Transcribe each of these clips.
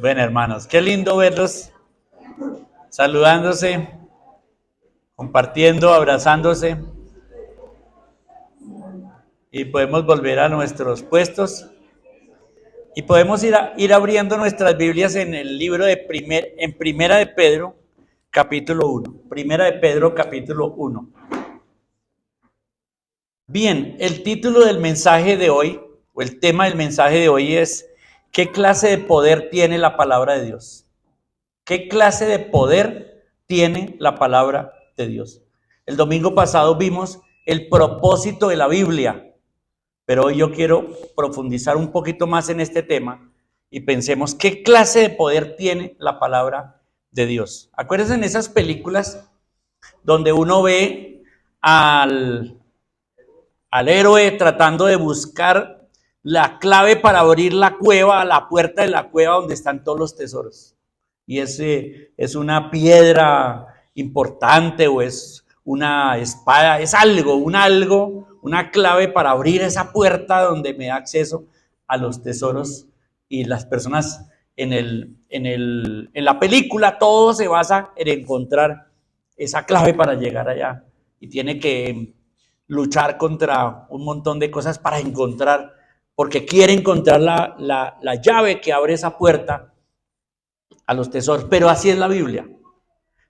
Bueno, hermanos, qué lindo verlos saludándose, compartiendo, abrazándose y podemos volver a nuestros puestos y podemos ir abriendo nuestras Biblias en el libro en Primera de Pedro, capítulo 1. Primera de Pedro, capítulo 1. Bien, el título del mensaje de hoy, o el tema del mensaje de hoy es: ¿qué clase de poder tiene la palabra de Dios? ¿Qué clase de poder tiene la palabra de Dios? El domingo pasado vimos el propósito de la Biblia, pero hoy yo quiero profundizar un poquito más en este tema y pensemos qué clase de poder tiene la palabra de Dios. Acuérdense en esas películas donde uno ve al héroe tratando de buscar la clave para abrir la cueva, la puerta de la cueva donde están todos los tesoros. Y ese es una piedra importante o es una espada, es algo, una clave para abrir esa puerta donde me da acceso a los tesoros. Y las personas en la película, todo se basa en encontrar esa clave para llegar allá. Y tiene que luchar contra un montón de cosas para encontrar, porque quiere encontrar la llave que abre esa puerta a los tesoros. Pero así es la Biblia.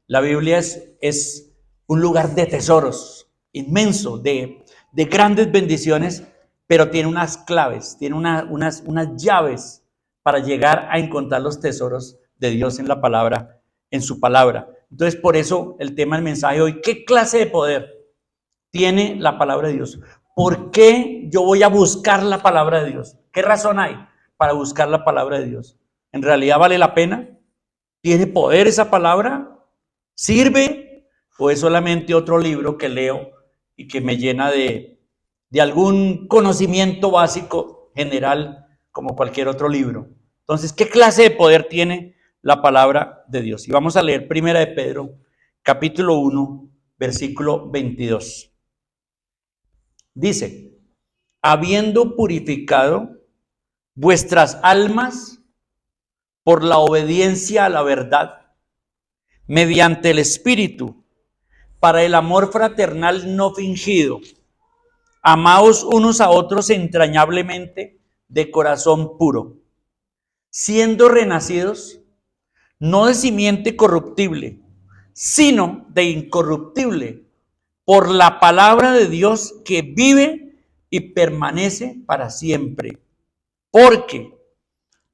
La Biblia es un lugar de tesoros inmenso, de grandes bendiciones, pero tiene unas claves, tiene unas llaves para llegar a encontrar los tesoros de Dios en la palabra, en su palabra. Entonces, por eso el tema del mensaje hoy: ¿qué clase de poder tiene la palabra de Dios? ¿Por qué yo voy a buscar la palabra de Dios? ¿Qué razón hay para buscar la palabra de Dios? ¿En realidad vale la pena? ¿Tiene poder esa palabra? ¿Sirve? ¿O es solamente otro libro que leo y que me llena de algún conocimiento básico general como cualquier otro libro? Entonces, ¿qué clase de poder tiene la palabra de Dios? Y vamos a leer Primera de Pedro, capítulo 1, versículo 22. Dice: habiendo purificado vuestras almas por la obediencia a la verdad, mediante el Espíritu, para el amor fraternal no fingido, amaos unos a otros entrañablemente de corazón puro, siendo renacidos no de simiente corruptible, sino de incorruptible, por la palabra de Dios que vive y permanece para siempre. Porque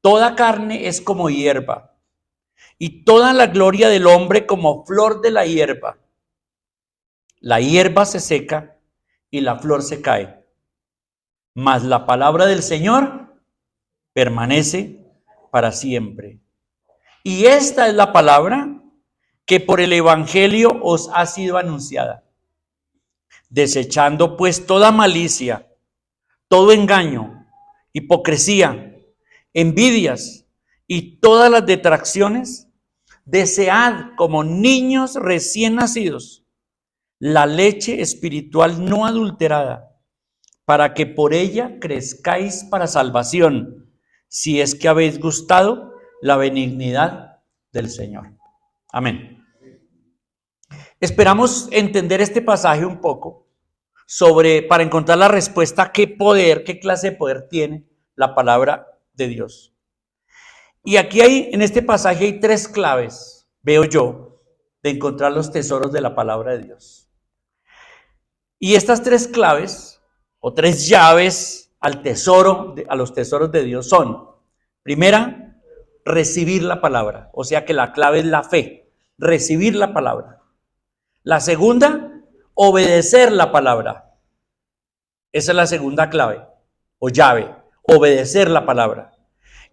toda carne es como hierba, y toda la gloria del hombre como flor de la hierba. La hierba se seca y la flor se cae, mas la palabra del Señor permanece para siempre. Y esta es la palabra que por el evangelio os ha sido anunciada. Desechando pues toda malicia, todo engaño, hipocresía, envidias y todas las detracciones, desead como niños recién nacidos la leche espiritual no adulterada, para que por ella crezcáis para salvación, si es que habéis gustado la benignidad del Señor. Amén. Esperamos entender este pasaje un poco para encontrar la respuesta a qué clase de poder tiene la palabra de Dios. Y aquí en este pasaje hay tres claves, veo yo, de encontrar los tesoros de la palabra de Dios. Y estas tres claves o tres llaves a los tesoros de Dios son: primera, recibir la palabra, o sea que la clave es la fe, recibir la palabra. La segunda, obedecer la palabra. Esa es la segunda clave o llave, obedecer la palabra.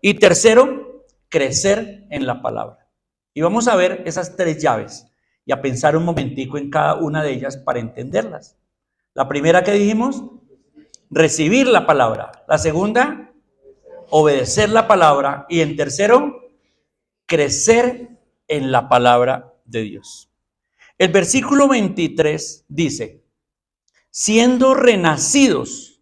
Y tercero, crecer en la palabra. Y vamos a ver esas tres llaves y a pensar un momentico en cada una de ellas para entenderlas. La primera que dijimos, recibir la palabra. La segunda, obedecer la palabra. Y en tercero, crecer en la palabra de Dios. El versículo 23 dice: siendo renacidos,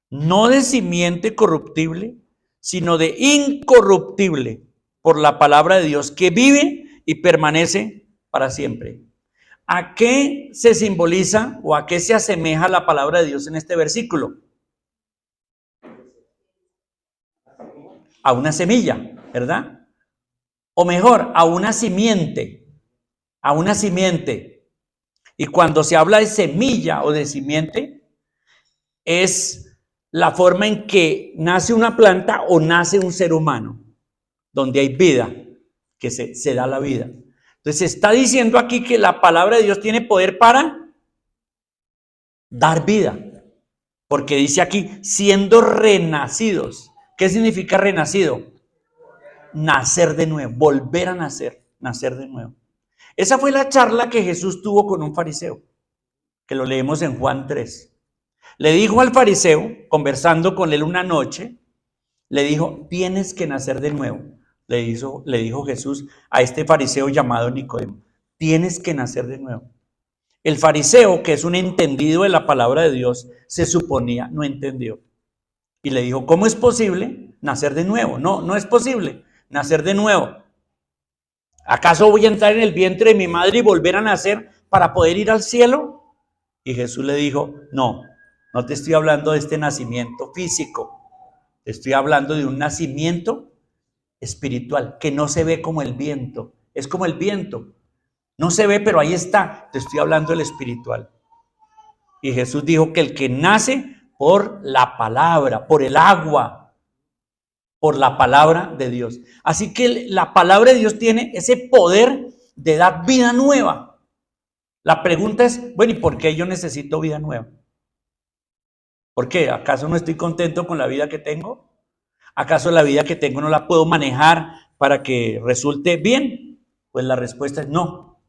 no de simiente corruptible, sino de incorruptible, por la palabra de Dios que vive y permanece para siempre. ¿A qué se simboliza o a qué se asemeja la palabra de Dios en este versículo? A una semilla, ¿verdad? O mejor, a una simiente, a una simiente. Y cuando se habla de semilla o de simiente, es la forma en que nace una planta o nace un ser humano, donde hay vida, que se da la vida. Entonces está diciendo aquí que la palabra de Dios tiene poder para dar vida, porque dice aquí, siendo renacidos. ¿Qué significa renacido? Nacer de nuevo, volver a nacer, nacer de nuevo. Esa fue la charla que Jesús tuvo con un fariseo, que lo leemos en Juan 3. Le dijo al fariseo, conversando con él una noche, le dijo, tienes que nacer de nuevo. Le dijo Jesús a este fariseo llamado Nicodemo, tienes que nacer de nuevo. El fariseo, que es un entendido de la palabra de Dios, se suponía no entendió. Y le dijo, ¿cómo es posible nacer de nuevo? No, no es posible nacer de nuevo. ¿Acaso voy a entrar en el vientre de mi madre y volver a nacer para poder ir al cielo? Y Jesús le dijo, no, no te estoy hablando de este nacimiento físico. Te estoy hablando de un nacimiento espiritual que no se ve como el viento. Es como el viento. No se ve, pero ahí está. Te estoy hablando del espiritual. Y Jesús dijo que el que nace por la palabra, por el agua, por la palabra de Dios. Así que la palabra de Dios tiene ese poder de dar vida nueva. La pregunta es, bueno, ¿y por qué yo necesito vida nueva? ¿Por qué? ¿Acaso no estoy contento con la vida que tengo? ¿Acaso la vida que tengo no la puedo manejar para que resulte bien? Pues la respuesta es no.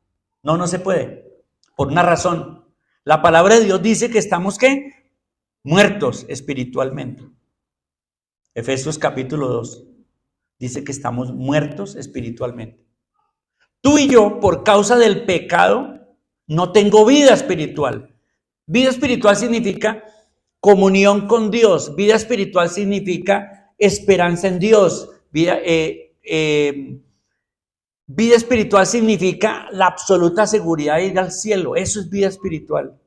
No, no se puede. Por una razón. La palabra de Dios dice que estamos, ¿qué? Muertos espiritualmente. Efesios capítulo 2 dice que estamos muertos espiritualmente. Tú y yo, por causa del pecado, no tengo vida espiritual. Vida espiritual significa comunión con Dios. Vida espiritual significa esperanza en Dios. Vida espiritual significa la absoluta seguridad de ir al cielo. Eso es vida espiritual.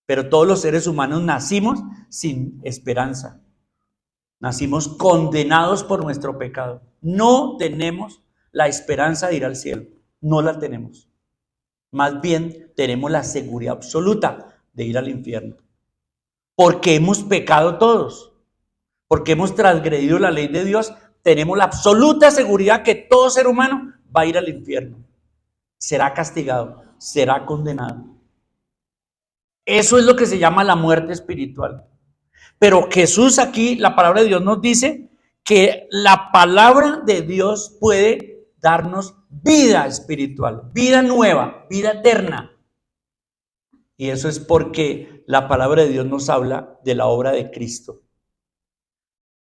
Pero todos los seres humanos nacimos sin esperanza. Nacimos condenados por nuestro pecado. No tenemos la esperanza de ir al cielo. No la tenemos. Más bien tenemos la seguridad absoluta de ir al infierno. Porque hemos pecado todos. Porque hemos transgredido la ley de Dios. Tenemos la absoluta seguridad que todo ser humano va a ir al infierno. Será castigado. Será condenado. Eso es lo que se llama la muerte espiritual. Pero Jesús aquí, la palabra de Dios nos dice que la palabra de Dios puede darnos vida espiritual, vida nueva, vida eterna. Y eso es porque la palabra de Dios nos habla de la obra de Cristo.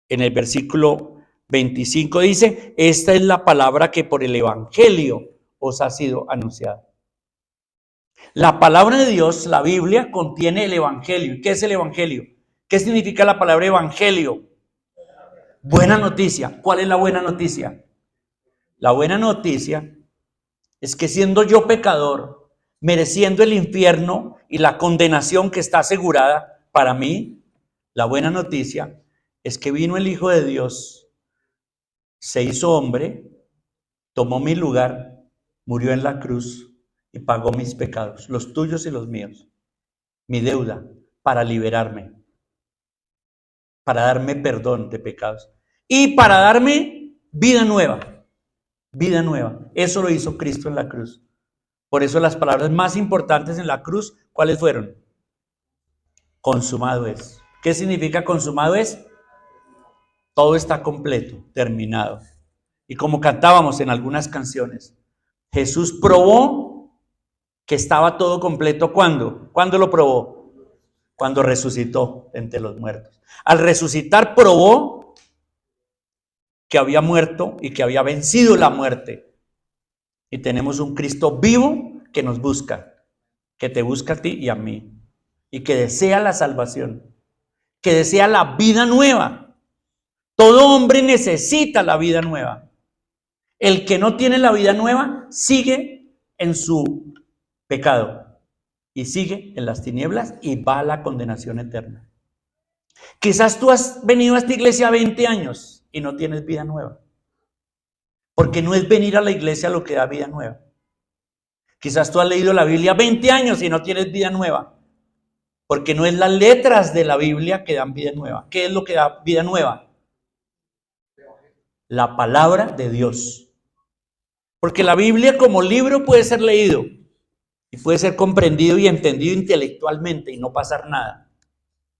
En el versículo 25 dice, esta es la palabra que por el evangelio os ha sido anunciada. La palabra de Dios, la Biblia, contiene el evangelio. ¿Qué es el evangelio? ¿Qué significa la palabra evangelio? Buena noticia. ¿Cuál es la buena noticia? La buena noticia es que siendo yo pecador, mereciendo el infierno y la condenación que está asegurada para mí, la buena noticia es que vino el Hijo de Dios, se hizo hombre, tomó mi lugar, murió en la cruz y pagó mis pecados, los tuyos y los míos, mi deuda, para liberarme, para darme perdón de pecados y para darme vida nueva, vida nueva. Eso lo hizo Cristo en la cruz. Por eso las palabras más importantes en la cruz, ¿cuáles fueron? Consumado es. ¿Qué significa consumado es? Todo está completo, terminado. Y como cantábamos en algunas canciones, Jesús probó que estaba todo completo. ¿Cuándo? ¿Cuándo lo probó? Cuando resucitó entre los muertos. Al resucitar probó que había muerto y que había vencido la muerte. Y tenemos un Cristo vivo que nos busca, que te busca a ti y a mí, y que desea la salvación, que desea la vida nueva. Todo hombre necesita la vida nueva. El que no tiene la vida nueva sigue en su pecado y sigue en las tinieblas y va a la condenación eterna. Quizás tú has venido a esta iglesia 20 años y no tienes vida nueva, porque no es venir a la iglesia lo que da vida nueva. Quizás tú has leído la Biblia 20 años y no tienes vida nueva, porque no es las letras de la Biblia que dan vida nueva. ¿Qué es lo que da vida nueva? La palabra de Dios. Porque la Biblia como libro puede ser leído y puede ser comprendido y entendido intelectualmente y no pasar nada,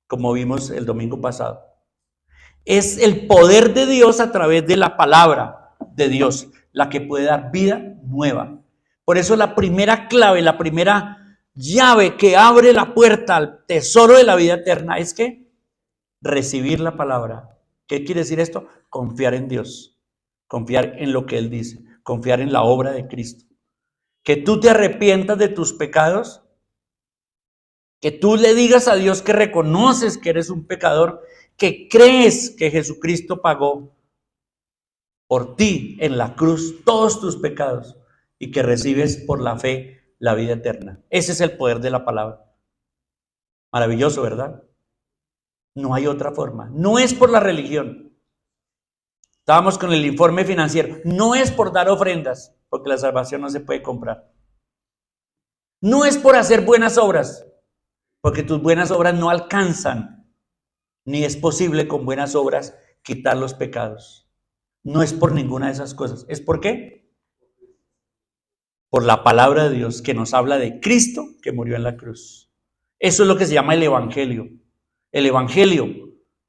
como vimos el domingo pasado. Es el poder de Dios a través de la palabra de Dios la que puede dar vida nueva. Por eso la primera clave, la primera llave que abre la puerta al tesoro de la vida eterna es que recibir la palabra. ¿Qué quiere decir esto? Confiar en Dios, confiar en lo que Él dice, confiar en la obra de Cristo. Que tú te arrepientas de tus pecados, que tú le digas a Dios que reconoces que eres un pecador, que crees que Jesucristo pagó por ti en la cruz todos tus pecados y que recibes por la fe la vida eterna. Ese es el poder de la palabra. Maravilloso, ¿verdad? No hay otra forma. No es por la religión. Estábamos con el informe financiero. No es por dar ofrendas, porque la salvación no se puede comprar. No es por hacer buenas obras, porque tus buenas obras no alcanzan, ni es posible con buenas obras quitar los pecados. No es por ninguna de esas cosas. ¿Es por qué? Por la palabra de Dios que nos habla de Cristo que murió en la cruz. Eso es lo que se llama el Evangelio. El Evangelio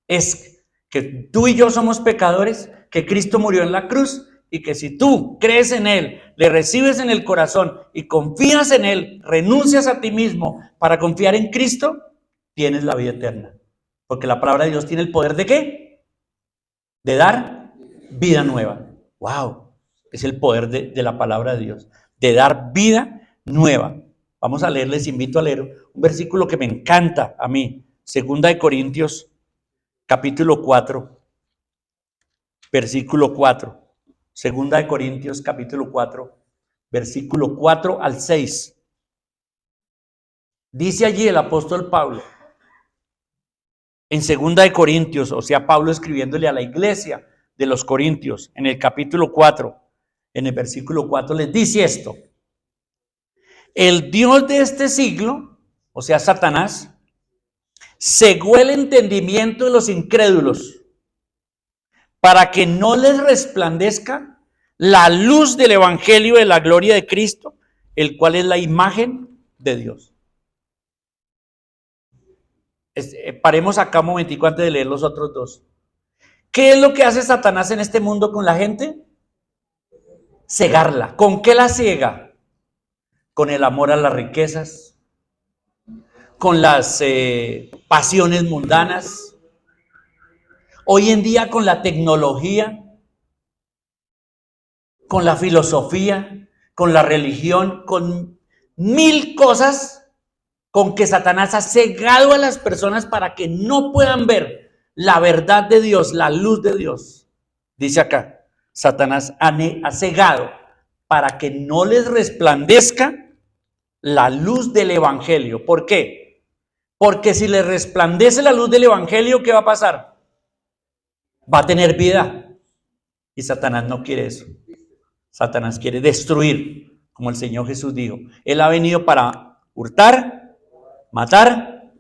es que tú y yo somos pecadores, que Cristo murió en la cruz y que si tú crees en Él, le recibes en el corazón y confías en Él, renuncias a ti mismo para confiar en Cristo, tienes la vida eterna. Porque la palabra de Dios tiene el poder ¿de qué? De dar vida nueva. ¡Wow! Es el poder de la palabra de Dios, de dar vida nueva. Vamos a leer, les invito a leer un versículo que me encanta a mí. 2 Corintios, capítulo 4, versículo 4. 2 Corintios, capítulo 4, versículo 4 al 6. Dice allí el apóstol Pablo, en 2 Corintios, o sea, Pablo escribiéndole a la iglesia de los Corintios, en el capítulo 4, en el versículo 4, les dice esto: el Dios de este siglo, o sea, Satanás, cegó el entendimiento de los incrédulos para que no les resplandezca la luz del evangelio de la gloria de Cristo, el cual es la imagen de Dios. Paremos acá un momentico antes de leer los otros dos. ¿Qué es lo que hace Satanás en este mundo con la gente? Cegarla. ¿Con qué la ciega? Con el amor a las riquezas, con las pasiones mundanas, hoy en día con la tecnología, con la filosofía, con la religión, con 1000 cosas con que Satanás ha cegado a las personas para que no puedan ver la verdad de Dios, la luz de Dios. Dice acá, Satanás ha cegado para que no les resplandezca la luz del evangelio. ¿Por qué? Porque si les resplandece la luz del evangelio, ¿qué va a pasar? Va a tener vida. Y Satanás no quiere eso. Satanás quiere destruir, como el Señor Jesús dijo. Él ha venido para hurtar, matar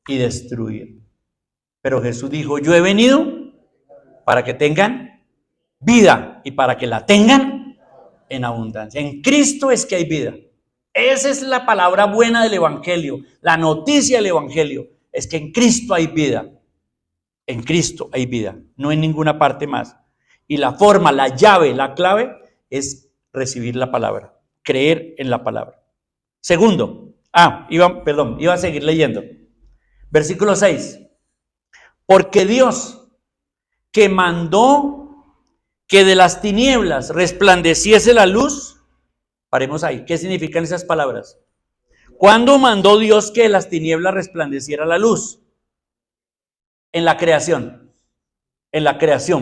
y destruir. Pero Jesús dijo, yo he venido para que tengan vida y para que la tengan en abundancia. En Cristo es que hay vida. Esa es la palabra buena del evangelio. La noticia del evangelio es que en Cristo hay vida. En Cristo hay vida, no en ninguna parte más. Y la forma, la llave, la clave es recibir la palabra, creer en la palabra. Segundo, iba a seguir leyendo. Versículo 6. Porque Dios, que mandó que de las tinieblas resplandeciese la luz, paremos ahí. ¿Qué significan esas palabras? ¿Cuándo mandó Dios que de las tinieblas resplandeciera la luz? En la creación,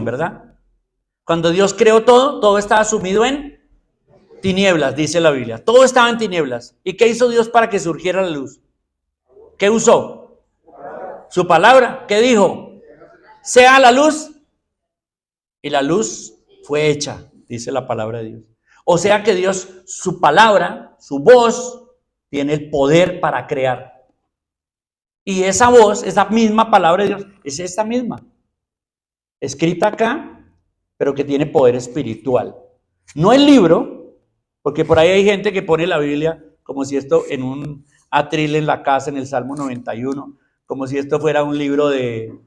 ¿verdad? Cuando Dios creó todo, todo estaba sumido en tinieblas, dice la Biblia. Todo estaba en tinieblas. ¿Y qué hizo Dios para que surgiera la luz? ¿Qué usó? Su palabra. ¿Qué dijo? Sea la luz. Y la luz fue hecha, dice la palabra de Dios. O sea que Dios, su palabra, su voz, tiene el poder para crear. Y esa voz, esa misma palabra de Dios, es esta misma. Escrita acá, pero que tiene poder espiritual. No el libro, porque por ahí hay gente que pone la Biblia como si esto en un atril en la casa, en el Salmo 91, como si esto fuera un libro de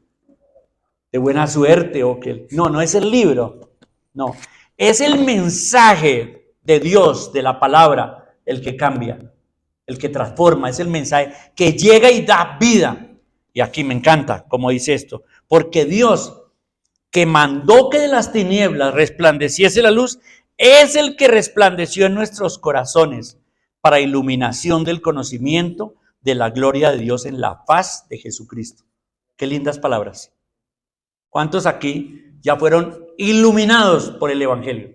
buena suerte o que... No, no es el libro, no. Es el mensaje de Dios, de la palabra, el que cambia, el que transforma, es el mensaje que llega y da vida. Y aquí me encanta como dice esto, porque Dios que mandó que de las tinieblas resplandeciese la luz, es el que resplandeció en nuestros corazones para iluminación del conocimiento de la gloria de Dios en la faz de Jesucristo. Qué lindas palabras. ¿Cuántos aquí ya fueron iluminados por el Evangelio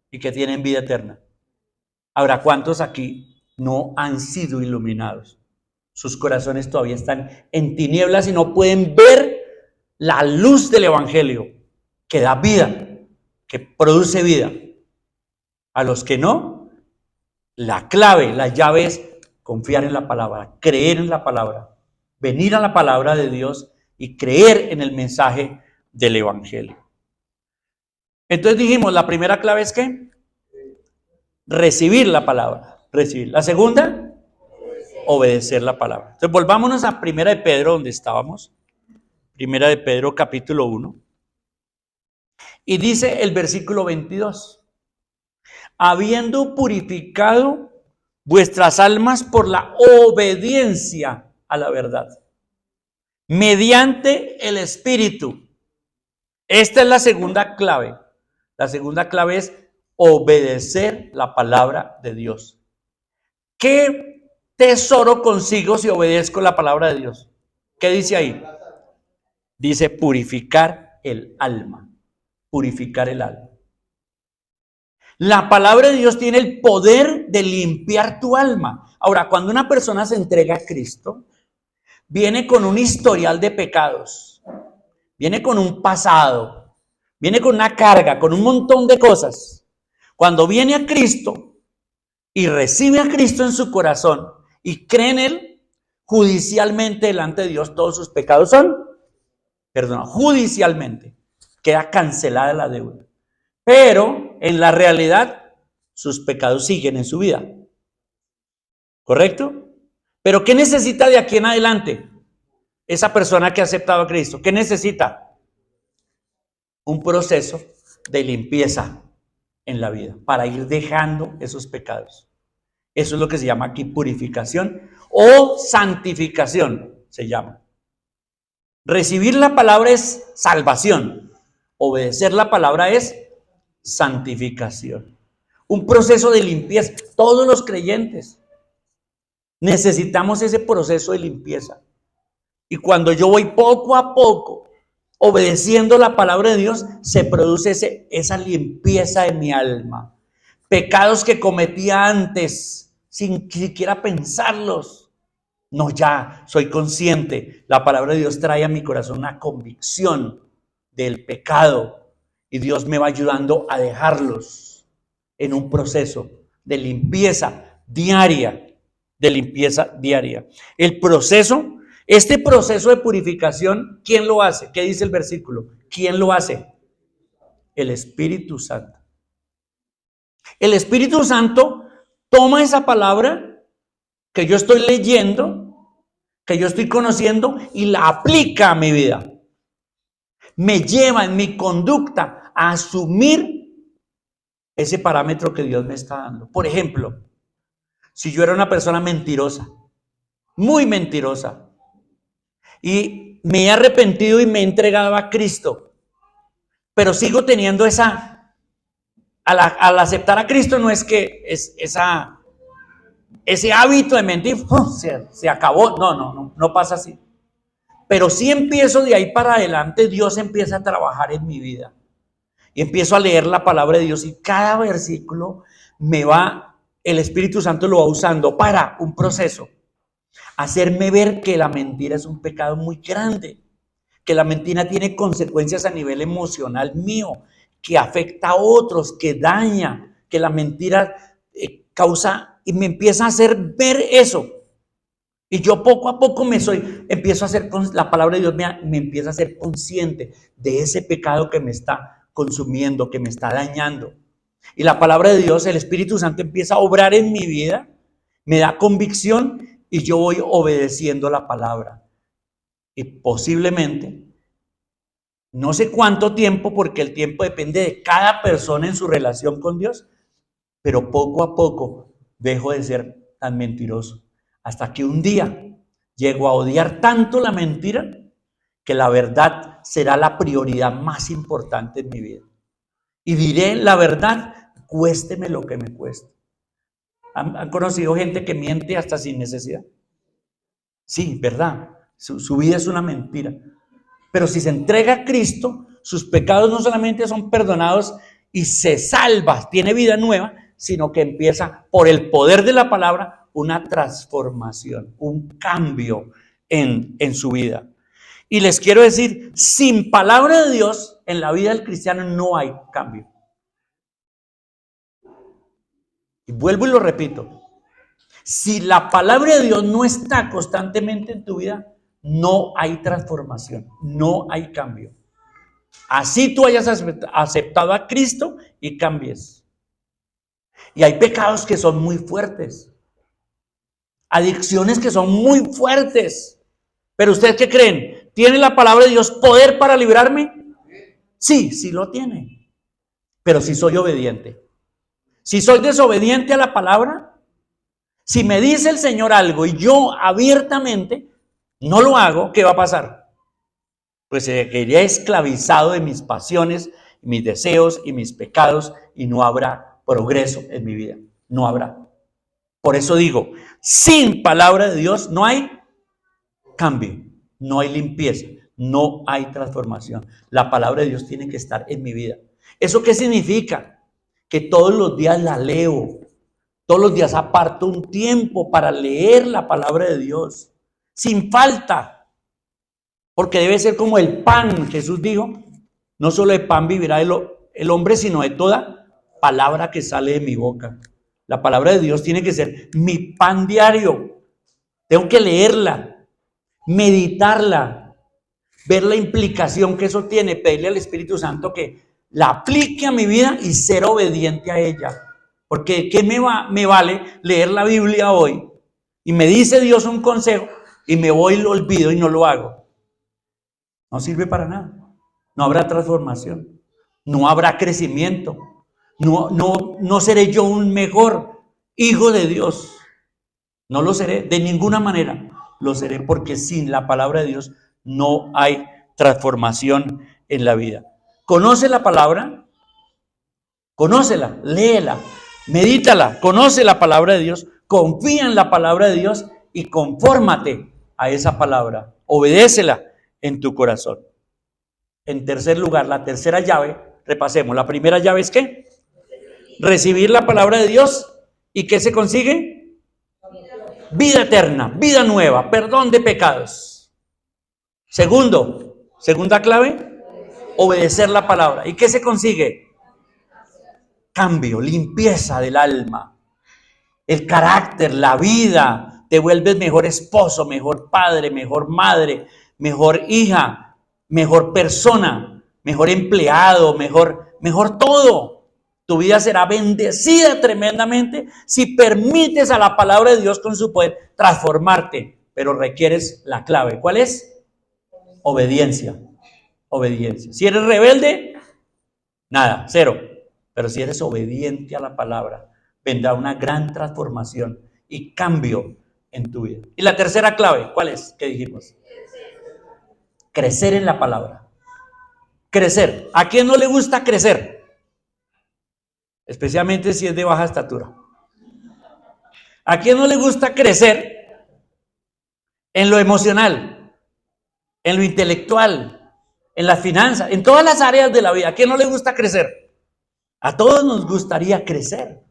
y que tienen vida eterna? Ahora, ¿cuántos aquí no han sido iluminados? Sus corazones todavía están en tinieblas y no pueden ver la luz del Evangelio que da vida, que produce vida. A los que no, la clave, la llave es confiar en la palabra, creer en la palabra, venir a la palabra de Dios y creer en el mensaje del Evangelio. Entonces dijimos, la primera clave es ¿qué? Recibir la palabra, recibir. La segunda, obedecer la palabra. Entonces volvámonos a Primera de Pedro, donde estábamos. Primera de Pedro, capítulo 1. Y dice el versículo 22. Habiendo purificado vuestras almas por la obediencia a la verdad, mediante el Espíritu. Esta es la segunda clave. La segunda clave es obedecer la palabra de Dios. ¿Qué tesoro consigo si obedezco la palabra de Dios? ¿Qué dice ahí? Dice purificar el alma. Purificar el alma. La palabra de Dios tiene el poder de limpiar tu alma. Ahora, cuando una persona se entrega a Cristo, viene con un historial de pecados, viene con un pasado, viene con una carga, con un montón de cosas. Cuando viene a Cristo y recibe a Cristo en su corazón y cree en Él, judicialmente delante de Dios todos sus pecados son perdonados. Judicialmente queda cancelada la deuda. Pero en la realidad sus pecados siguen en su vida. ¿Correcto? Pero ¿qué necesita de aquí en adelante esa persona que ha aceptado a Cristo? ¿Qué necesita? Un proceso de limpieza en la vida para ir dejando esos pecados. Eso es lo que se llama aquí purificación o santificación, se llama. Recibir la palabra es salvación. Obedecer la palabra es santificación. Un proceso de limpieza. Todos los creyentes necesitamos ese proceso de limpieza. Y cuando yo voy poco a poco obedeciendo la palabra de Dios, se produce esa limpieza en mi alma. Pecados que cometía antes sin siquiera pensarlos. No, ya soy consciente. La palabra de Dios trae a mi corazón una convicción del pecado y Dios me va ayudando a dejarlos en un proceso de limpieza diaria, El proceso, este proceso de purificación, ¿quién lo hace? ¿Qué dice el versículo? ¿Quién lo hace? El Espíritu Santo. El Espíritu Santo toma esa palabra que yo estoy leyendo, que yo estoy conociendo y la aplica a mi vida. Me lleva en mi conducta a asumir ese parámetro que Dios me está dando. Por ejemplo, si yo era una persona mentirosa, muy mentirosa, y me he arrepentido y me he entregado a Cristo, pero sigo teniendo al aceptar a Cristo no es que ese hábito de mentir se acabó, no pasa así. Pero si empiezo de ahí para adelante, Dios empieza a trabajar en mi vida. y empiezo a leer la palabra de Dios y cada versículo el Espíritu Santo lo va usando para un proceso, hacerme ver que la mentira es un pecado muy grande, que la mentira tiene consecuencias a nivel emocional mío, que afecta a otros, que daña, que la mentira causa, y me empieza a hacer ver eso. Y yo poco a poco empiezo a hacer, la palabra de Dios me empieza a ser consciente de ese pecado que me está consumiendo, que me está dañando. Y la palabra de Dios, el Espíritu Santo empieza a obrar en mi vida, me da convicción y yo voy obedeciendo la palabra. Y posiblemente, no sé cuánto tiempo, porque el tiempo depende de cada persona en su relación con Dios, pero poco a poco dejo de ser tan mentiroso. Hasta que un día llego a odiar tanto la mentira que la verdad será la prioridad más importante en mi vida. Y diré la verdad, cuésteme lo que me cueste. ¿Han conocido gente que miente hasta sin necesidad? Sí, verdad. Su vida es una mentira. Pero si se entrega a Cristo, sus pecados no solamente son perdonados y se salva, tiene vida nueva, sino que empieza por el poder de la palabra una transformación, un cambio en su vida. Y les quiero decir, sin palabra de Dios en la vida del cristiano no hay cambio. Y vuelvo y lo repito, si la palabra de Dios no está constantemente en tu vida, no hay transformación, no hay cambio. Así tú hayas aceptado a Cristo y cambies. Y hay pecados que son muy fuertes, adicciones que son muy fuertes. Pero ¿ustedes qué creen? ¿Tiene la palabra de Dios poder para librarme? Sí, sí lo tiene. Pero si soy obediente. Si soy desobediente a la palabra, si me dice el Señor algo y yo abiertamente no lo hago, ¿qué va a pasar? Pues seguiré esclavizado de mis pasiones, mis deseos y mis pecados y no habrá progreso en mi vida. No habrá. Por eso digo, sin palabra de Dios no hay cambio, no hay limpieza, no hay transformación. La palabra de Dios tiene que estar en mi vida. ¿Eso qué significa? Que todos los días la leo, todos los días aparto un tiempo para leer la palabra de Dios, sin falta. Porque debe ser como el pan, Jesús dijo, no solo de pan vivirá el hombre, sino de toda palabra que sale de mi boca. La palabra de Dios tiene que ser mi pan diario. Tengo que leerla, meditarla, ver la implicación que eso tiene, pedirle al Espíritu Santo que la aplique a mi vida y ser obediente a ella. Porque ¿qué me vale leer la Biblia hoy? Y me dice Dios un consejo y me voy y lo olvido y no lo hago. No sirve para nada. No habrá transformación. No habrá crecimiento. No seré yo un mejor hijo de Dios. No lo seré de ninguna manera. Lo seré porque sin la palabra de Dios no hay transformación en la vida. ¿Conoce la palabra? Conócela, léela, medítala, conoce la palabra de Dios, confía en la palabra de Dios y confórmate a esa palabra. Obedécela en tu corazón. En tercer lugar, la tercera llave, repasemos. La primera llave es ¿qué? Recibir la palabra de Dios. ¿Y qué se consigue? Vida eterna, vida nueva, perdón de pecados. Segunda clave, obedecer la palabra. ¿Y qué se consigue? Cambio, limpieza del alma, el carácter, la vida. Te vuelves mejor esposo, mejor padre, mejor madre, mejor hija, mejor persona, mejor empleado, mejor todo. Tu vida será bendecida tremendamente si permites a la palabra de Dios con su poder transformarte, pero requieres la clave. ¿Cuál es? Obediencia. Obediencia. Si eres rebelde, nada, cero. Pero si eres obediente a la palabra, vendrá una gran transformación y cambio en tu vida. Y la tercera clave, ¿cuál es? ¿Qué dijimos? Crecer en la palabra. Crecer. ¿A quién no le gusta crecer? Especialmente si es de baja estatura. ¿A quién no le gusta crecer en lo emocional, en lo intelectual, en las finanzas, en todas las áreas de la vida. ¿A quién no le gusta crecer? A todos nos gustaría crecer.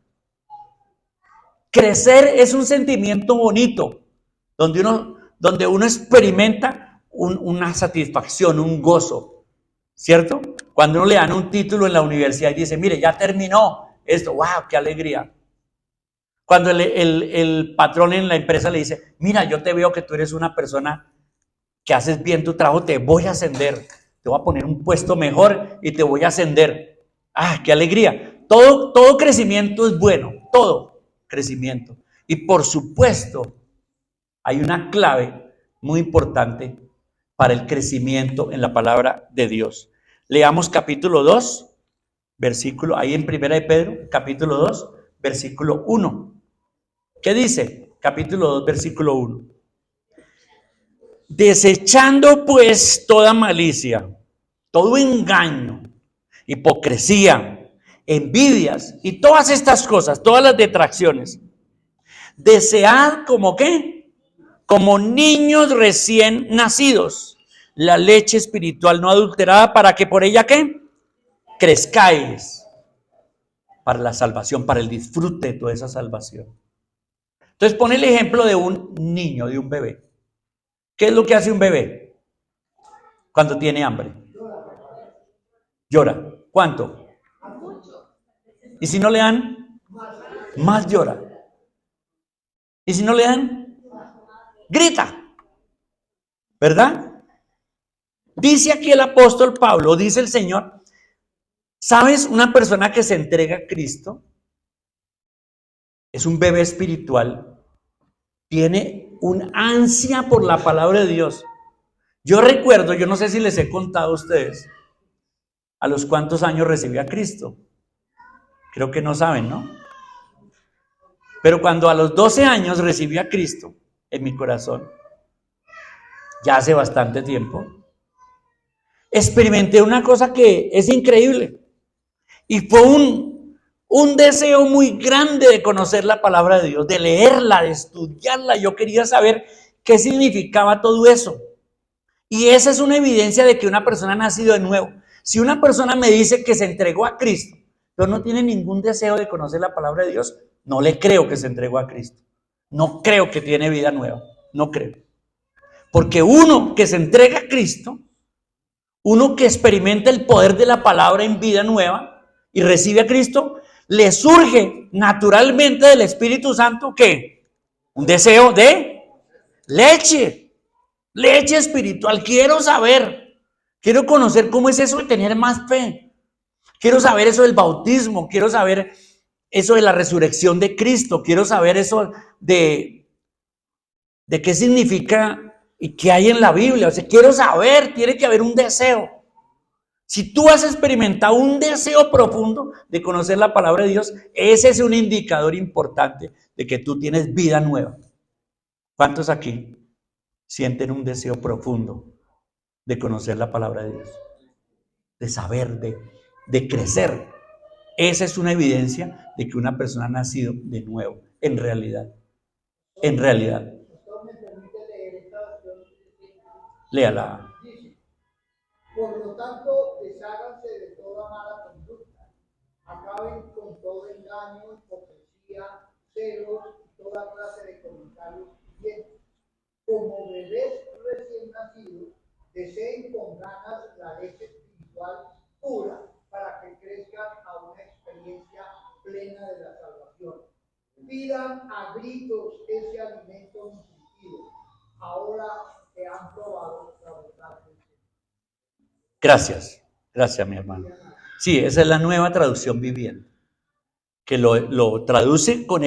Crecer es un sentimiento bonito, donde uno experimenta una satisfacción, un gozo, ¿cierto? Cuando uno le dan un título en la universidad y dice, mire, ya terminó esto, wow, qué alegría. Cuando el patrón en la empresa le dice, mira, yo te veo que tú eres una persona que haces bien tu trabajo, te voy a ascender, te voy a poner un puesto mejor y te voy a ascender. ¡Ah, qué alegría! Todo crecimiento es bueno, todo crecimiento. Y por supuesto, hay una clave muy importante para el crecimiento en la palabra de Dios. Leamos capítulo 2, versículo, ahí en Primera de Pedro, capítulo 2, versículo 1. ¿Qué dice? Capítulo 2, versículo 1. Desechando pues toda malicia, todo engaño, hipocresía, envidias y todas estas cosas, todas las detracciones. Desead como qué, como niños recién nacidos, la leche espiritual no adulterada, para que por ella qué, crezcáis para la salvación, para el disfrute de toda esa salvación. Entonces pone el ejemplo de un niño, de un bebé. ¿Qué es lo que hace un bebé cuando tiene hambre? Llora. ¿Cuánto? ¿Y si no le dan? Más llora. ¿Y si no le dan? Grita. ¿Verdad? Dice aquí el apóstol Pablo, dice el Señor, ¿sabes? Una persona que se entrega a Cristo es un bebé espiritual, tiene un ansia por la palabra de Dios. Yo recuerdo, yo no sé si les he contado a ustedes, a los cuántos años recibí a Cristo. Creo que no saben, ¿no? Pero cuando a los 12 años recibí a Cristo en mi corazón, ya hace bastante tiempo, experimenté una cosa que es increíble. Y fue un deseo muy grande de conocer la palabra de Dios, de leerla, de estudiarla. Yo quería saber qué significaba todo eso. Y esa es una evidencia de que una persona ha nacido de nuevo. Si una persona me dice que se entregó a Cristo, pero no tiene ningún deseo de conocer la palabra de Dios, no le creo que se entregó a Cristo. No creo que tiene vida nueva. No creo. Porque uno que se entrega a Cristo, uno que experimenta el poder de la palabra en vida nueva y recibe a Cristo, le surge naturalmente del Espíritu Santo ¿qué? Un deseo de leche, leche espiritual. Quiero saber, quiero conocer cómo es eso de tener más fe. Quiero saber eso del bautismo, quiero saber eso de la resurrección de Cristo, quiero saber eso de qué significa y qué hay en la Biblia. O sea, quiero saber, tiene que haber un deseo. Si tú has experimentado un deseo profundo de conocer la palabra de Dios, ese es un indicador importante de que tú tienes vida nueva. ¿Cuántos aquí sienten un deseo profundo de conocer la palabra de Dios? De saber, de crecer. Esa es una evidencia de que una persona ha nacido de nuevo, en realidad. En realidad. Léala. Por lo tanto, desháganse de toda mala conducta, acaben con todo engaño, hipocresía, celos y toda clase de comentarios hirientes. Como bebés recién nacidos, deseen con ganas la leche espiritual pura para que crezcan a una experiencia plena de la salvación. Pidan a gritos ese alimento nutritivo, ahora que han probado la bondad del Señor. Gracias mi hermano. Sí, esa es la nueva traducción viviente, que lo traduce con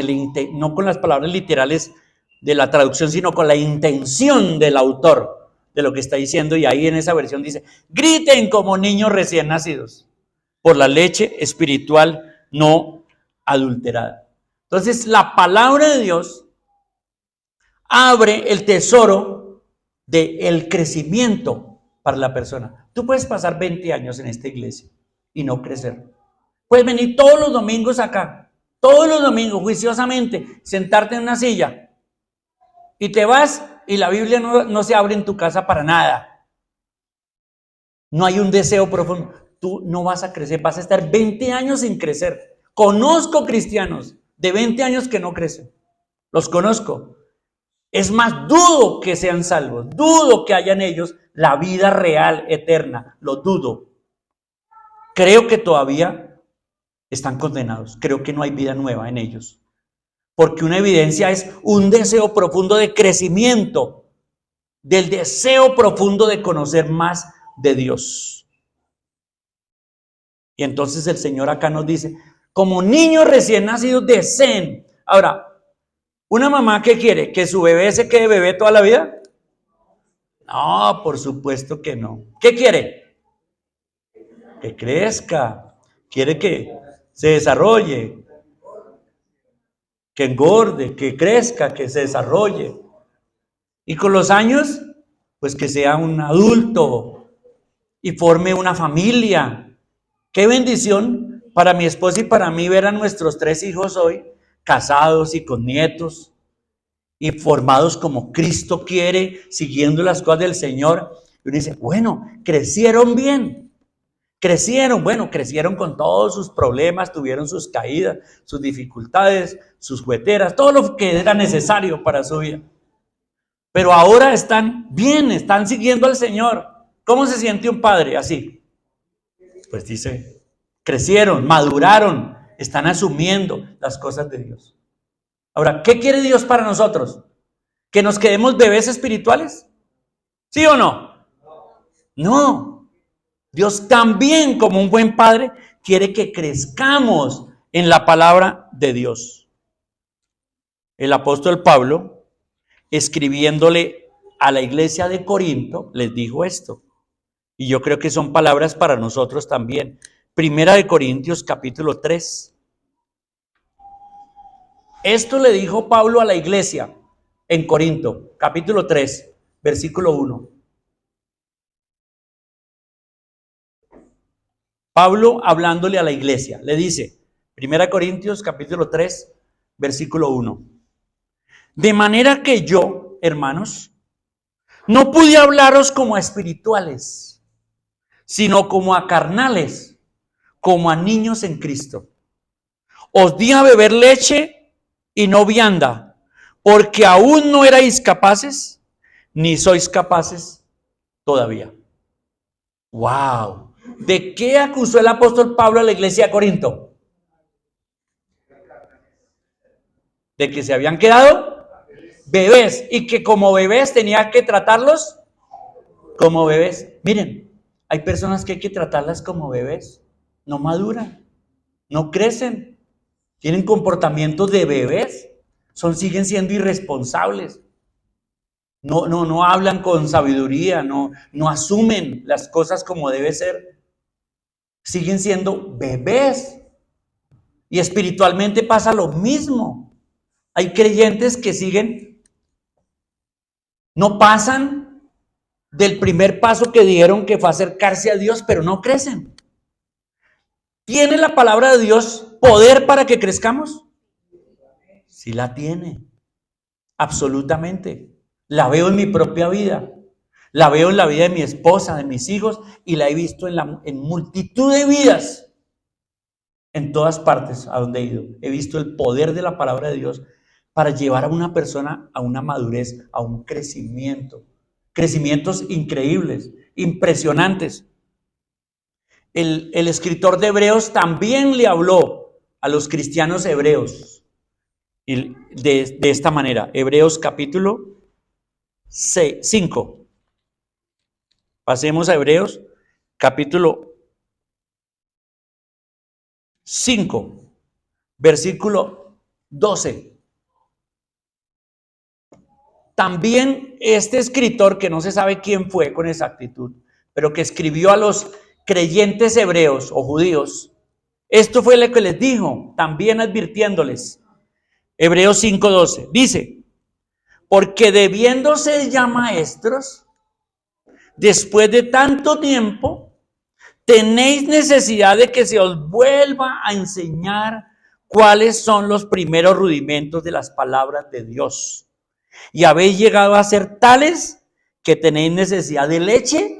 no con las palabras literales de la traducción, sino con la intención del autor de lo que está diciendo. Y ahí en esa versión dice, griten como niños recién nacidos por la leche espiritual no adulterada. Entonces la palabra de Dios abre el tesoro del crecimiento para la persona. Tú puedes pasar 20 años en esta iglesia y no crecer. Puedes venir todos los domingos acá, todos los domingos juiciosamente, sentarte en una silla y te vas y la Biblia no se abre en tu casa para nada. No hay un deseo profundo. Tú no vas a crecer, vas a estar 20 años sin crecer. Conozco cristianos de 20 años que no crecen. Los conozco. Es más, dudo que sean salvos. Dudo que haya en ellos la vida real, eterna. Lo dudo. Creo que todavía están condenados. Creo que no hay vida nueva en ellos. Porque una evidencia es un deseo profundo de crecimiento, del deseo profundo de conocer más de Dios. Y entonces el Señor acá nos dice, como niños recién nacidos deseen. Ahora, ¿una mamá qué quiere? ¿Que su bebé se quede bebé toda la vida? No, por supuesto que no. ¿Qué quiere? Que crezca. Quiere que se desarrolle, que engorde, que crezca, que se desarrolle. Y con los años, pues que sea un adulto y forme una familia. Qué bendición para mi esposa y para mí ver a nuestros 3 hijos hoy casados y con nietos y formados como Cristo quiere, siguiendo las cosas del Señor. Y uno dice, bueno, crecieron bien, crecieron con todos sus problemas, tuvieron sus caídas, sus dificultades, sus jugueteras, todo lo que era necesario para su vida. Pero ahora están bien, están siguiendo al Señor. ¿Cómo se siente un padre así? Pues dice, crecieron, maduraron, están asumiendo las cosas de Dios. Ahora, ¿qué quiere Dios para nosotros? ¿Que nos quedemos bebés espirituales? ¿Sí o no? No. Dios también, como un buen padre, quiere que crezcamos en la palabra de Dios. El apóstol Pablo, escribiéndole a la iglesia de Corinto, les dijo esto. Y yo creo que son palabras para nosotros también. Primera de Corintios capítulo 3. Esto le dijo Pablo a la iglesia en Corinto, capítulo 3, versículo 1. Pablo hablándole a la iglesia, le dice, Primera Corintios capítulo 3, versículo 1. De manera que yo, hermanos, no pude hablaros como a espirituales, sino como a carnales, como a niños en Cristo. Os di a beber leche y no vianda, porque aún no erais capaces, ni sois capaces todavía. ¡Wow! ¿De qué acusó el apóstol Pablo a la iglesia de Corinto? De que se habían quedado bebés y que como bebés tenía que tratarlos como bebés. Miren, hay personas que hay que tratarlas como bebés. No maduran, no crecen, tienen comportamientos de bebés, siguen siendo irresponsables. No hablan con sabiduría, no asumen las cosas como debe ser. Siguen siendo bebés. Y espiritualmente pasa lo mismo. Hay creyentes que no pasan del primer paso que dieron, que fue acercarse a Dios, pero no crecen. ¿Tiene la palabra de Dios poder para que crezcamos? Sí la tiene, absolutamente. La veo en mi propia vida, la veo en la vida de mi esposa, de mis hijos, y la he visto en multitud de vidas, en todas partes a donde he ido. He visto el poder de la palabra de Dios para llevar a una persona a una madurez, a un crecimiento. Crecimientos increíbles, impresionantes. El escritor de Hebreos también le habló a los cristianos hebreos de esta manera. Hebreos capítulo 5. Pasemos a Hebreos capítulo 5, versículo 12. También este escritor, que no se sabe quién fue con exactitud, pero que escribió a los creyentes hebreos o judíos, esto fue lo que les dijo, también advirtiéndoles. Hebreos 5:12 dice, porque debiéndose ya maestros, después de tanto tiempo, tenéis necesidad de que se os vuelva a enseñar cuáles son los primeros rudimentos de las palabras de Dios. Y habéis llegado a ser tales que tenéis necesidad de leche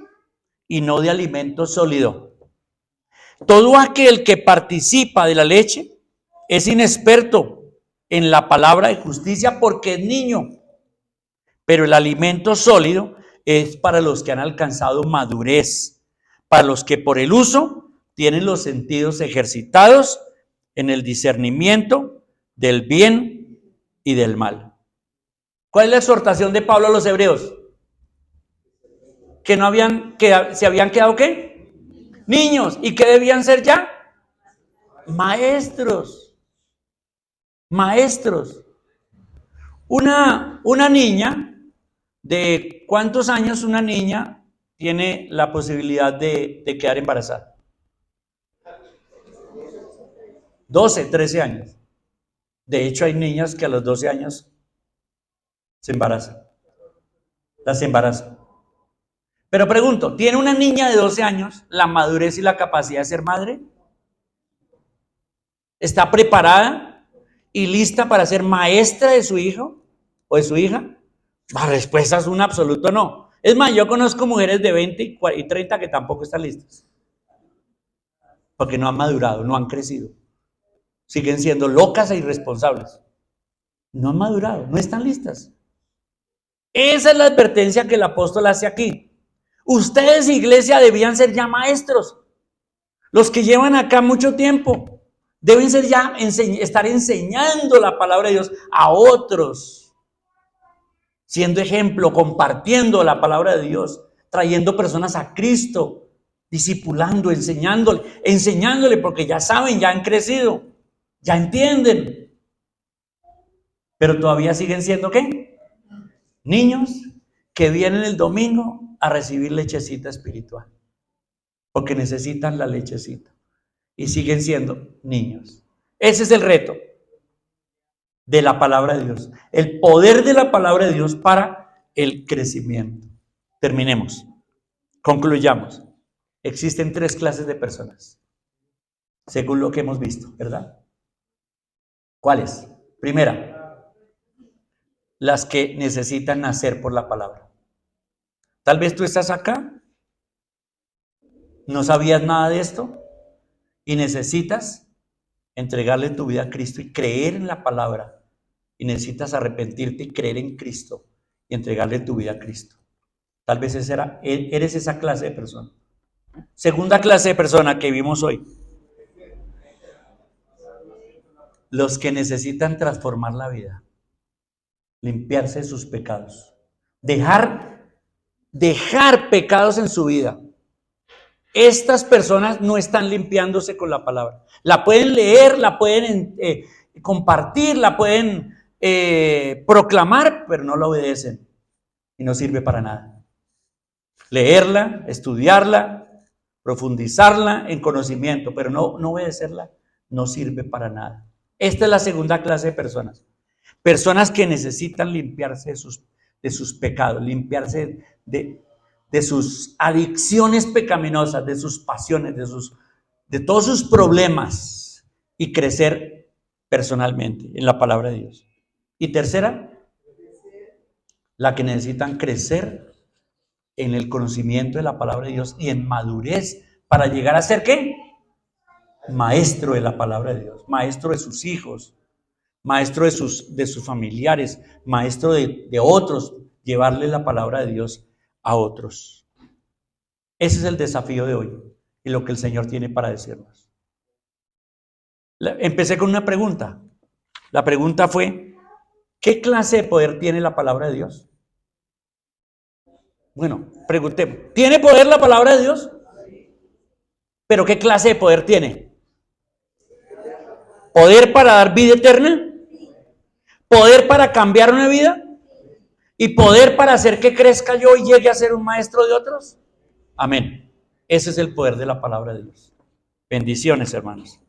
y no de alimento sólido. Todo aquel que participa de la leche es inexperto en la palabra de justicia porque es niño. Pero el alimento sólido es para los que han alcanzado madurez, para los que por el uso tienen los sentidos ejercitados en el discernimiento del bien y del mal. ¿Cuál es la exhortación de Pablo a los hebreos? Que se habían quedado ¿qué? Niños. ¿Y qué debían ser ya? Maestros. Maestros. Una niña, ¿de cuántos años una niña tiene la posibilidad de quedar embarazada? 12, 13 años. De hecho, hay niñas que a los 12 años se embarazan. Las embarazan. Pero pregunto, ¿tiene una niña de 12 años la madurez y la capacidad de ser madre? ¿Está preparada y lista para ser maestra de su hijo o de su hija? La respuesta es un absoluto no. Es más, yo conozco mujeres de 20 y 30 que tampoco están listas. Porque no han madurado, no han crecido. Siguen siendo locas e irresponsables. No han madurado, no están listas. Esa es la advertencia que el apóstol hace aquí. Ustedes, iglesia, debían ser ya maestros. Los que llevan acá mucho tiempo deben ser ya estar enseñando la palabra de Dios a otros, siendo ejemplo, compartiendo la palabra de Dios, trayendo personas a Cristo, discipulando, enseñándole porque ya saben, ya han crecido, ya entienden. Pero todavía siguen siendo ¿qué? Niños que vienen el domingo a recibir lechecita espiritual, porque necesitan la lechecita y siguen siendo niños. Ese es el reto de la palabra de Dios, el poder de la palabra de Dios para el crecimiento. Terminemos, concluyamos. Existen 3 clases de personas, según lo que hemos visto, ¿verdad? ¿Cuáles? Primera, las que necesitan nacer por la palabra. Tal vez tú estás acá, no sabías nada de esto y necesitas entregarle tu vida a Cristo y creer en la palabra, y necesitas arrepentirte y creer en Cristo y entregarle tu vida a Cristo. Tal vez eres esa clase de persona. Segunda clase de persona que vimos hoy, los que necesitan transformar la vida, limpiarse de sus pecados, dejar pecados en su vida. Estas personas no están limpiándose con la palabra. La pueden leer, la pueden compartir, la pueden proclamar, pero no la obedecen y no sirve para nada. Leerla, estudiarla, profundizarla en conocimiento, pero no obedecerla, no sirve para nada. Esta es la segunda clase de personas. Personas que necesitan limpiarse de sus pecados, limpiarse de sus adicciones pecaminosas, de sus pasiones, de todos sus problemas y crecer personalmente en la palabra de Dios. Y tercera, la que necesitan crecer en el conocimiento de la palabra de Dios y en madurez para llegar a ser ¿qué? Maestro de la palabra de Dios, maestro de sus hijos, maestro de sus familiares, maestro de otros, llevarle la palabra de Dios a otros. Ese es el desafío de hoy y lo que el Señor tiene para decirnos. Empecé con una pregunta. La pregunta fue, ¿qué clase de poder tiene la palabra de Dios? Bueno, preguntemos, ¿tiene poder la palabra de Dios? ¿Pero qué clase de poder tiene? ¿Poder para dar vida eterna? ¿Poder para cambiar una vida? ¿Y poder para hacer que crezca yo y llegue a ser un maestro de otros? Amén. Ese es el poder de la palabra de Dios. Bendiciones, hermanos.